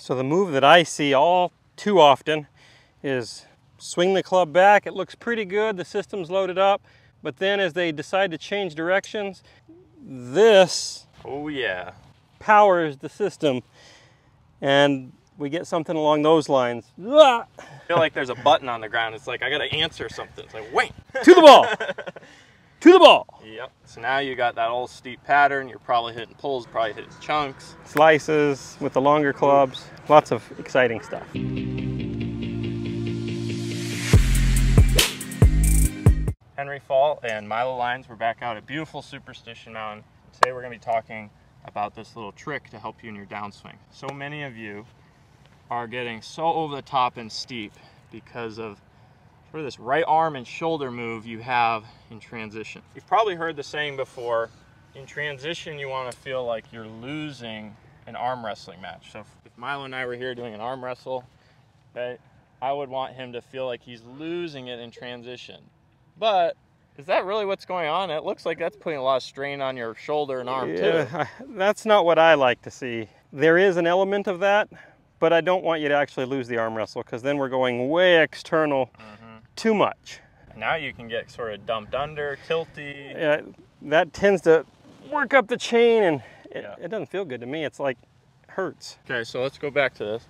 So the move that I see all too often is swing the club back. It looks pretty good, the system's loaded up, but then as they decide to change directions, this powers the system, and we get something along those lines. I feel like there's a button on the ground. It's like I gotta answer something. It's like, wait. To the ball. To the ball. Yep. So now you got that old steep pattern. You're probably hitting pulls, probably hitting chunks. Slices with the longer clubs. Lots of exciting stuff. Henry Fall and Milo Lines. We're back out at beautiful Superstition Mountain. Today we're going to be talking about this little trick to help you in your downswing. So many of you are getting so over the top and steep because of sort of this right arm and shoulder move you have in transition. You've probably heard the saying before, in transition you want to feel like you're losing an arm wrestling match. So if Milo and I were here doing an arm wrestle, okay, I would want him to feel like he's losing it in transition. But is that really what's going on? It looks like that's putting a lot of strain on your shoulder and arm too. That's not what I like to see. There is an element of that, but I don't want you to actually lose the arm wrestle, because then we're going way external too much. Now you can get sort of dumped under, tilty. Yeah, that tends to work up the chain, and it doesn't feel good to me. It's like, hurts. Okay, so let's go back to this.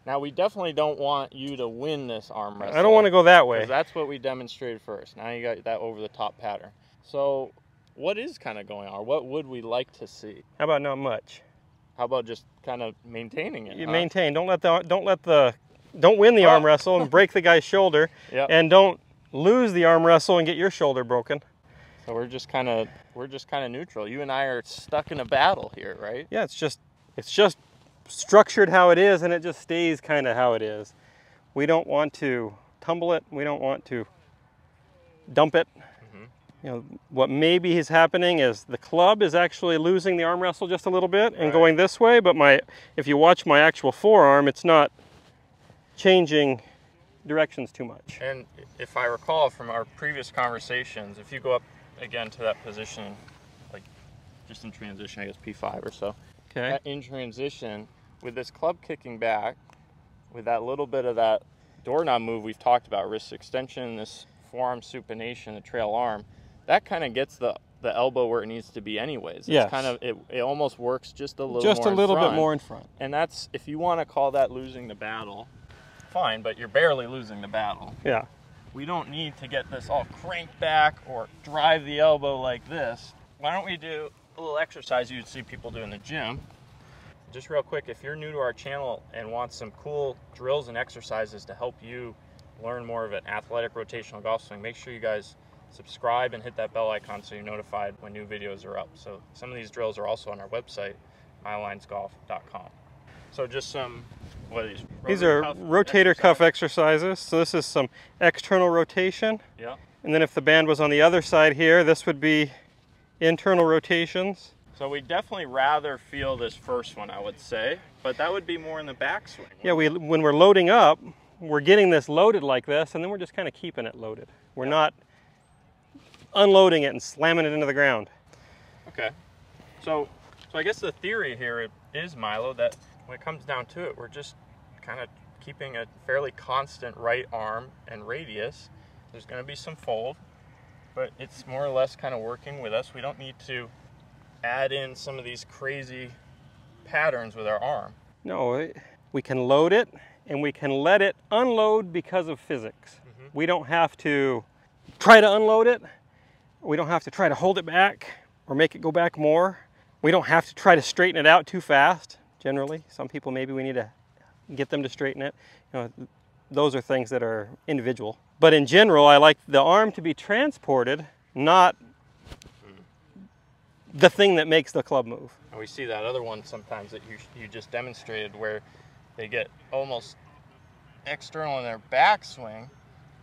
Now we definitely don't want you to win this arm wrestle. I don't want to go that way. That's what we demonstrated first. Now you got that over the top pattern. So what is kind of going on? What would we like to see? How about not much? How about just kind of maintaining it? You maintain. Don't win the arm wrestle and break the guy's shoulder, and don't lose the arm wrestle and get your shoulder broken. So we're just kind of neutral. You and I are stuck in a battle here, right? Yeah, it's just structured how it is, and it just stays kind of how it is. We don't want to tumble it. We don't want to dump it. You know, what maybe is happening is the club is actually losing the arm wrestle just a little bit and going this way, but if you watch my actual forearm, it's not changing directions too much. And if I recall from our previous conversations, if you go up again to that position, like just in transition, I guess P5 or so, in transition, with this club kicking back, with that little bit of that doorknob move we've talked about, wrist extension, this forearm supination, the trail arm, that kind of gets the elbow where it needs to be anyways. It's kind of, it almost works just a little bit more in front. And that's, if you want to call that losing the battle, fine, but you're barely losing the battle. Yeah. We don't need to get this all cranked back or drive the elbow like this. Why don't we do a little exercise you'd see people do in the gym? Just real quick, if you're new to our channel and want some cool drills and exercises to help you learn more of an athletic rotational golf swing, make sure you guys subscribe and hit that bell icon so you're notified when new videos are up. So some of these drills are also on our website, milolinesgolf.com. So just some, what are these? These are rotator cuff exercises. So this is some external rotation. Yeah. And then if the band was on the other side here, this would be internal rotations. So we definitely rather feel this first one, I would say, but that would be more in the backswing. Yeah, when we're loading up, we're getting this loaded like this, and then we're just kind of keeping it loaded. We're not unloading it and slamming it into the ground. Okay. So I guess the theory here is, Milo, that when it comes down to it, we're just kind of keeping a fairly constant right arm and radius. There's going to be some fold, but it's more or less kind of working with us. We don't need to add in some of these crazy patterns with our arm. No, we can load it and we can let it unload because of physics. We don't have to try to unload it. We don't have to try to hold it back or make it go back more. We don't have to try to straighten it out too fast, generally. Some people, maybe we need to get them to straighten it. You know, those are things that are individual. But in general, I like the arm to be transported, not the thing that makes the club move. And we see that other one sometimes that you just demonstrated, where they get almost external in their backswing,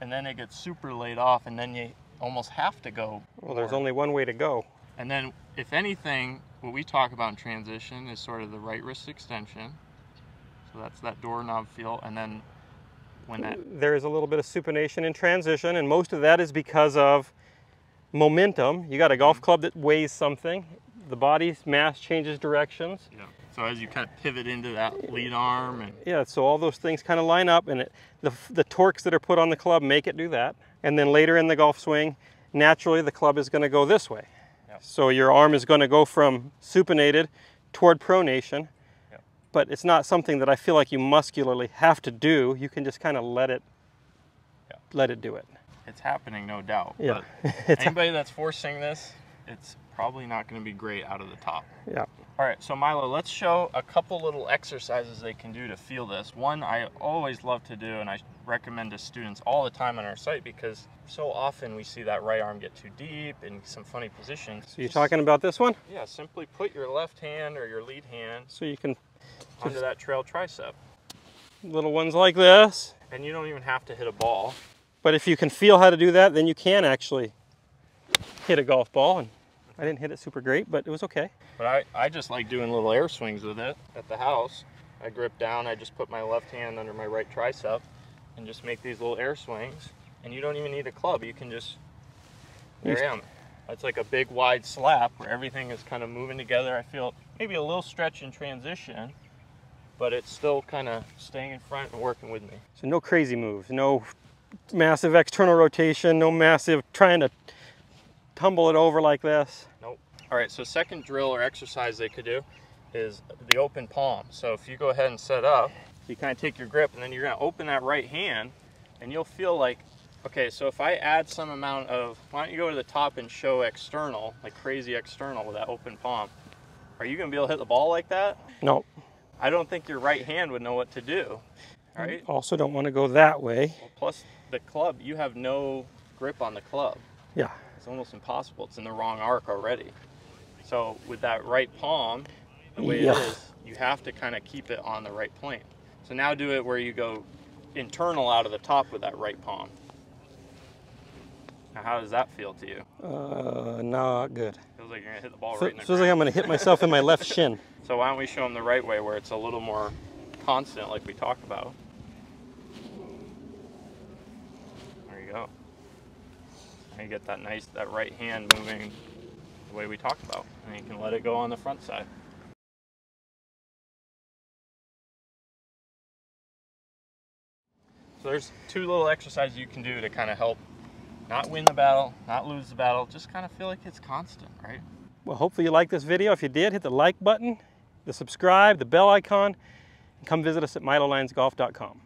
and then it gets super laid off, and then you almost have to go. Well, there's only one way to go. And then, if anything, what we talk about in transition is sort of the right wrist extension. So that's that doorknob feel, and then when that... There is a little bit of supination in transition, and most of that is because of momentum. You got a golf club that weighs something. the body's mass changes directions. Yeah. So as you kind of pivot into that lead arm, and yeah, so all those things kind of line up, and the torques that are put on the club make it do that. And then later in the golf swing, naturally the club is going to go this way. Yep. So your arm is going to go from supinated toward pronation. Yep. But it's not something that I feel like you muscularly have to do. You can just kind of let it do it. It's happening, no doubt. Yeah. But anybody that's forcing this, it's probably not going to be great out of the top. Yeah. All right, so Milo, let's show a couple little exercises they can do to feel this. One I always love to do, and I recommend to students all the time on our site, because so often we see that right arm get too deep in some funny positions. So you're talking about this one? Yeah, simply put your left hand or your lead hand so you can onto that trail tricep. Little ones like this. And you don't even have to hit a ball. But if you can feel how to do that, then you can actually hit a golf ball. And I didn't hit it super great, but it was okay. But I just like doing little air swings with it at the house. I grip down, I just put my left hand under my right tricep and just make these little air swings. And you don't even need a club, you can just, there I am. It's like a big wide slap where everything is kind of moving together. I feel maybe a little stretch in transition, but it's still kind of staying in front and working with me. So no crazy moves, no massive external rotation, no massive trying to tumble it over like this. Nope. All right, so second drill or exercise they could do is the open palm. So if you go ahead and set up, you kind of take your grip and then you're gonna open that right hand and you'll feel like, okay, so if I add some amount of, why don't you go to the top and show external, like crazy external with that open palm. Are you gonna be able to hit the ball like that? No. I don't think your right hand would know what to do, right? Also don't want to go that way. Well, plus the club, you have no grip on the club. Yeah. It's almost impossible. It's in the wrong arc already. So with that right palm, the way it is, you have to kind of keep it on the right plane. So now do it where you go internal out of the top with that right palm. Now how does that feel to you? Not good. Feels like you're gonna hit the ball right in the feels like I'm gonna hit myself in my left shin. So why don't we show them the right way where it's a little more constant like we talked about. There you go. And you get that that right hand moving the way we talked about. And you can let it go on the front side. So there's two little exercises you can do to kind of help not win the battle, not lose the battle, just kind of feel like it's constant, right? Well, hopefully you liked this video. If you did, hit the like button, the subscribe, the bell icon, and come visit us at milolinesgolf.com.